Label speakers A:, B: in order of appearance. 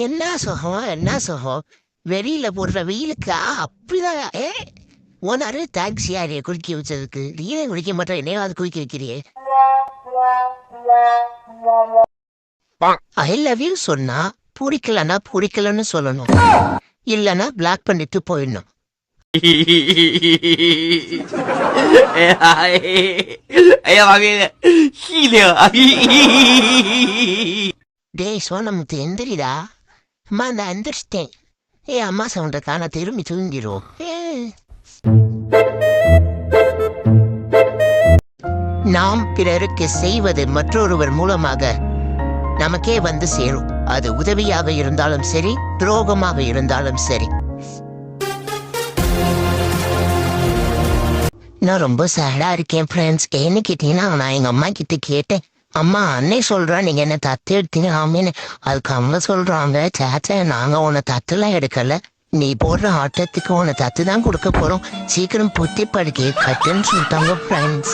A: என்ன சுகம் என்ன சுகம்? வெளியில போடுற வெயிலுக்கா அப்படிதான். ஓனாரு தேங்க்ஸ் யாரைய குளிக்க வச்சதுக்கு. நீயே குளிக்க மாட்டேன், என்னையாவது குளிக்க வைக்கிறியே. ஐ லவ் யூ சொன்னா பிடிக்கலன்னா பிடிக்கலன்னு சொல்லணும், இல்லைன்னா பிளாக் பண்ணிட்டு போயிடணும். டேய் சோனமுத்து எந்திரிடா. அம்மா நான் எந்திரிச்சிட்டேன். அம்மா சவுண்ட காண திரும்பி தூங்கிடும். நாம் பிறருக்கு செய்வது மற்றொருவர் மூலமாக நமக்கே வந்து சேரும். அது உதவியாக இருந்தாலும் சரி, துரோகமாக இருந்தாலும் சரி. நான் ரொம்ப சேடா இருக்கேன் ஃப்ரெண்ட்ஸ். ஏன்னு கேட்டீங்கன்னா, நான் எங்க அம்மா கிட்ட கேட்டேன், அம்மா அன்னை சொல்றா நீங்க என்ன தத்து எடுத்தீங்க ஆமேன்னு. அதுக்கு அவங்க சொல்றாங்க, சேச்சா நாங்க உன்னை தத்துலாம் எடுக்கல, நீ போடுற ஆட்டத்துக்கு உன்னை தத்து தான் கொடுக்க போறோம், சீக்கிரம் புத்தி படுக்கையை கட்டுன்னு சொல்லிட்டாங்க ஃப்ரெண்ட்ஸ்.